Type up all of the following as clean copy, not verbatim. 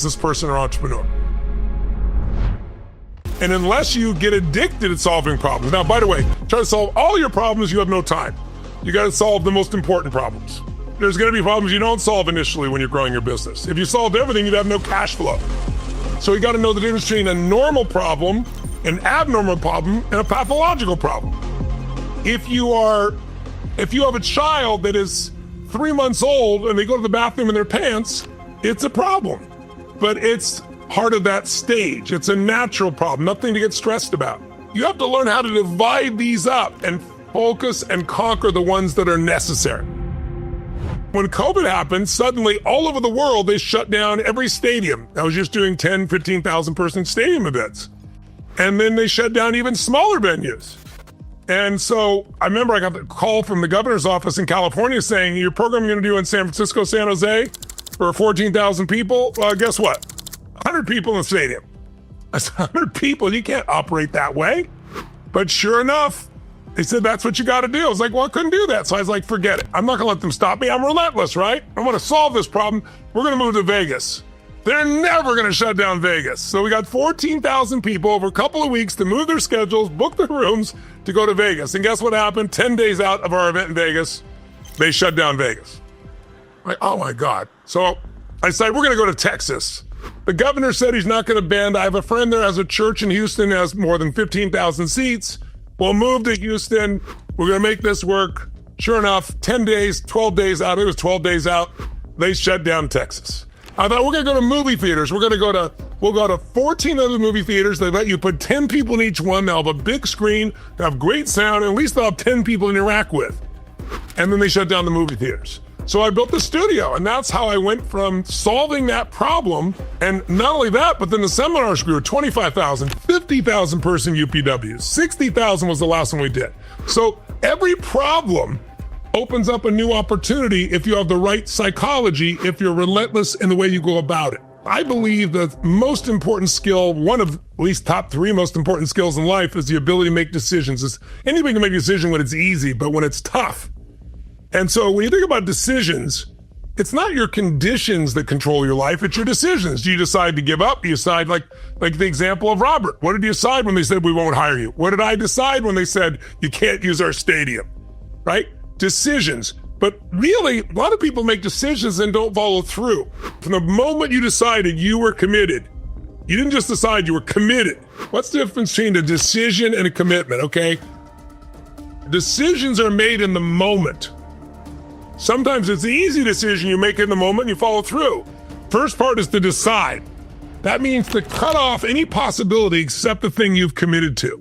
business person or entrepreneur. And unless you get addicted at solving problems. Now, by the way, try to solve all your problems, you have no time. You got to solve the most important problems. There's going to be problems you don't solve initially when you're growing your business. If you solved everything, you'd have no cash flow. So you got to know the difference between a normal problem, an abnormal problem, and a pathological problem. If you have a child that is 3 months old and they go to the bathroom in their pants, it's a problem. But it's part of that stage. It's a natural problem, nothing to get stressed about. You have to learn how to divide these up and focus and conquer the ones that are necessary. When COVID happened, suddenly all over the world, they shut down every stadium. I was just doing 10, 15,000 person stadium events. And then they shut down even smaller venues. And so I remember I got the call from the governor's office in California saying, your program you're going to do in San Francisco, San Jose for 14,000 people, guess what? 100 people in the stadium. I said, 100 people, you can't operate that way. But sure enough, they said, that's what you got to do. I was like, well, I couldn't do that. So I was like, forget it. I'm not going to let them stop me. I'm relentless, right? I want to solve this problem. We're going to move to Vegas. They're never going to shut down Vegas. So we got 14,000 people over a couple of weeks to move their schedules, book their rooms to go to Vegas. And guess what happened? 10 days out of our event in Vegas, they shut down Vegas. Like, oh my God. So I decided we're going to go to Texas. The governor said he's not going to bend. I have a friend there has a church in Houston, has more than 15,000 seats. We'll move to Houston. We're going to make this work. Sure enough, 10 days, 12 days out. It was 12 days out. They shut down Texas. I thought we're going to go to movie theaters. We'll go to 14 other movie theaters. They let you put 10 people in each one. They'll have a big screen. They'll have great sound. And at least they'll have 10 people to interact with. And then they shut down the movie theaters. So I built the studio, and that's how I went from solving that problem. And not only that, but then the seminars grew 25,000, 50,000 person UPWs, 60,000 was the last one we did. So every problem opens up a new opportunity if you have the right psychology, if you're relentless in the way you go about it. I believe the most important skill, one of at least top 3 most important skills in life, is the ability to make decisions. Anybody can make a decision when it's easy, but when it's tough. And so when you think about decisions, it's not your conditions that control your life, it's your decisions. Do you decide to give up? Do you decide, like the example of Robert? What did you decide when they said we won't hire you? What did I decide when they said you can't use our stadium, right? Decisions. But really, a lot of people make decisions and don't follow through. From the moment you decided you were committed, you didn't just decide, you were committed. What's the difference between a decision and a commitment, okay? Decisions are made in the moment. Sometimes it's the easy decision you make in the moment and you follow through. First part is to decide. That means to cut off any possibility except the thing you've committed to.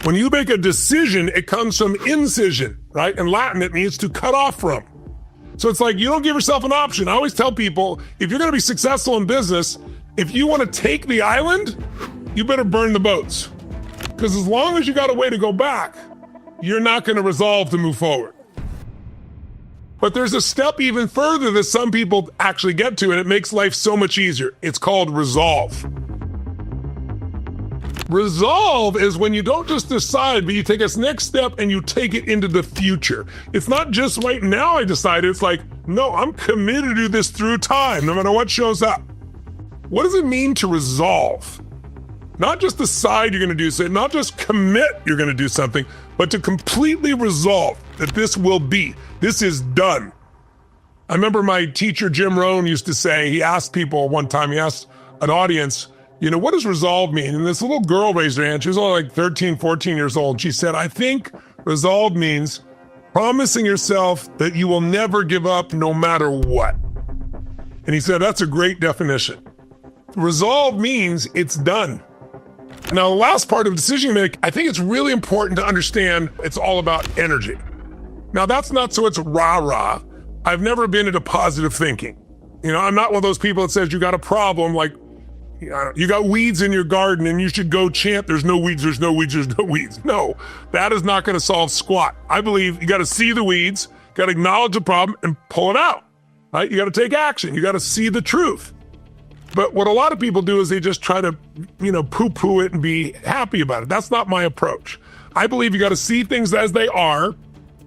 When you make a decision, it comes from incision, right? In Latin, it means to cut off from. So it's like you don't give yourself an option. I always tell people, if you're going to be successful in business, if you want to take the island, you better burn the boats. Because as long as you got a way to go back, you're not going to resolve to move forward. But there's a step even further that some people actually get to, and it makes life so much easier. It's called resolve. Resolve is when you don't just decide, but you take this next step and you take it into the future. It's not just right now I decided. It's like, no, I'm committed to do this through time, no matter what shows up. What does it mean to resolve? Not just decide you're going to do something, not just commit you're going to do something, but to completely resolve that this will be. This is done. I remember my teacher, Jim Rohn, used to say, he asked people one time, he asked an audience, what does resolve mean? And this little girl raised her hand. She was only like 13, 14 years old. She said, I think resolve means promising yourself that you will never give up no matter what. And he said, that's a great definition. Resolve means it's done. Now, the last part of decision you make, I think it's really important to understand it's all about energy. Now, that's not so it's rah-rah. I've never been into positive thinking. I'm not one of those people that says you got a problem, like, you got weeds in your garden and you should go chant, there's no weeds, there's no weeds, there's no weeds. No, that is not going to solve squat. I believe you got to see the weeds, got to acknowledge the problem and pull it out, right? You got to take action. You got to see the truth. But what a lot of people do is they just try to, poo-poo it and be happy about it. That's not my approach. I believe you got to see things as they are,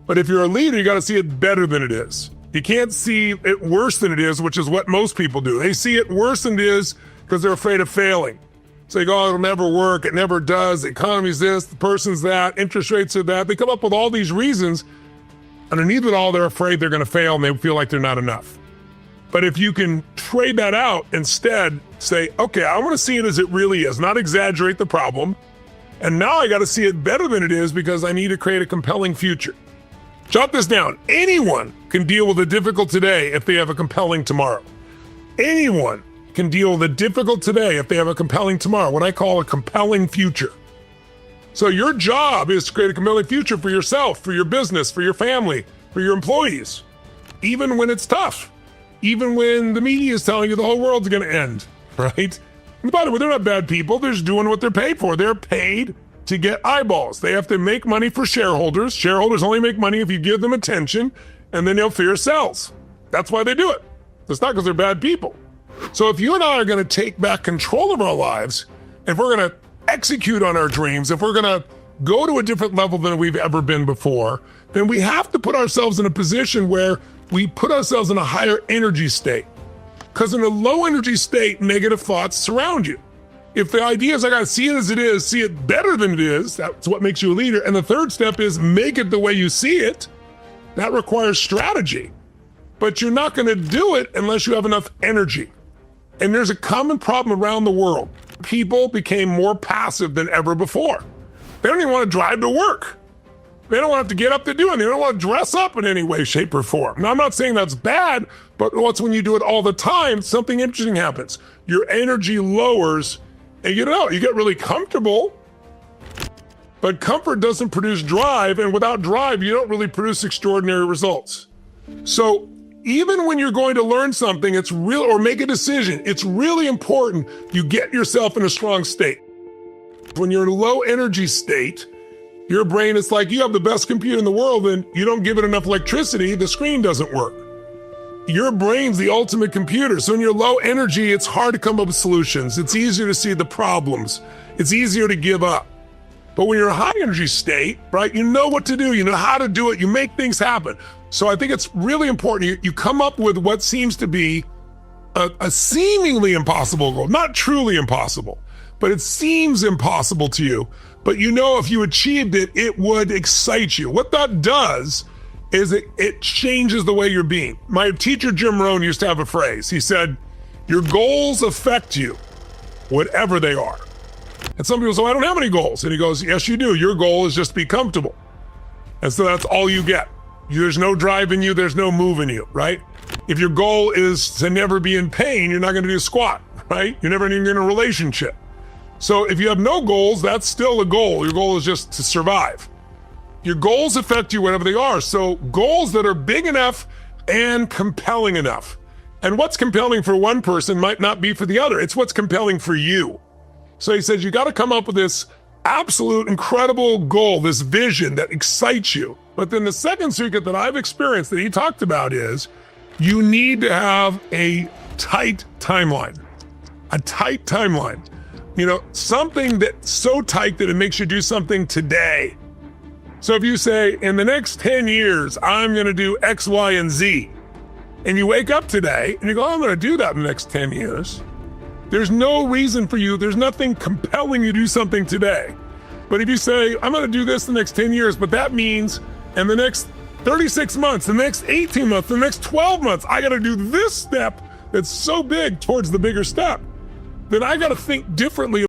but if you're a leader, you got to see it better than it is. You can't see it worse than it is, which is what most people do. They see it worse than it is because they're afraid of failing. So they go, oh, it'll never work, it never does, the economy's this, the person's that, interest rates are that. They come up with all these reasons. Underneath it all, they're afraid they're gonna fail and they feel like they're not enough. But if you can trade that out, instead say, okay, I wanna see it as it really is, not exaggerate the problem. And now I gotta see it better than it is because I need to create a compelling future. Jot this down. Anyone can deal with the difficult today if they have a compelling tomorrow. Anyone can deal with the difficult today if they have a compelling tomorrow, what I call a compelling future. So your job is to create a compelling future for yourself, for your business, for your family, for your employees, even when it's tough, even when the media is telling you the whole world's gonna end, right? And by the way, they're not bad people, they're just doing what they're paid for. They're paid to get eyeballs. They have to make money for shareholders. Shareholders only make money if you give them attention, and then they'll fear sells. That's why they do it. It's not because they're bad people. So if you and I are gonna take back control of our lives, if we're gonna execute on our dreams, if we're gonna go to a different level than we've ever been before, then we have to put ourselves in a position where we put ourselves in a higher energy state. Because in a low energy state, negative thoughts surround you. If the idea is I gotta see it as it is, see it better than it is, that's what makes you a leader. And the third step is make it the way you see it. That requires strategy. But you're not gonna do it unless you have enough energy. And there's a common problem around the world. People became more passive than ever before. They don't even want to drive to work. They don't want to have to get up to do it. They don't want to dress up in any way, shape, or form. Now, I'm not saying that's bad, but what's when you do it all the time, something interesting happens. Your energy lowers, and you get really comfortable, but comfort doesn't produce drive, and without drive, you don't really produce extraordinary results. So even when you're going to learn something, it's real, or make a decision, it's really important you get yourself in a strong state. When you're in a low energy state, your brain is like, you have the best computer in the world and you don't give it enough electricity, the screen doesn't work. Your brain's the ultimate computer. So when you're low energy, it's hard to come up with solutions. It's easier to see the problems. It's easier to give up. But when you're in a high energy state, right, you know what to do, you know how to do it, you make things happen. So I think it's really important. You come up with what seems to be a seemingly impossible goal, not truly impossible, but it seems impossible to you. But you know if you achieved it, it would excite you. What that does is it changes the way you're being. My teacher, Jim Rohn, used to have a phrase. He said, your goals affect you, whatever they are. And some people say, I don't have any goals. And he goes, yes, you do. Your goal is just to be comfortable. And so that's all you get. There's no drive in you, there's no move in you, right? If your goal is to never be in pain, you're not gonna do squat, right? You're never even in a relationship. So if you have no goals, that's still a goal. Your goal is just to survive. Your goals affect you whatever they are. So goals that are big enough and compelling enough. And what's compelling for one person might not be for the other. It's what's compelling for you. So he says, you gotta come up with this absolute incredible goal, this vision that excites you. But then the second secret that I've experienced that he talked about is you need to have a tight timeline. A tight timeline. You know, something that's so tight that it makes you do something today. So if you say, in the next 10 years, I'm gonna do X, Y, and Z, and you wake up today and you go, oh, I'm gonna do that in the next 10 years. There's no reason for you, there's nothing compelling you to do something today. But if you say, I'm gonna do this the next 10 years, but that means in the next 36 months, the next 18 months, the next 12 months, I gotta do this step that's so big towards the bigger step, then I gotta think differently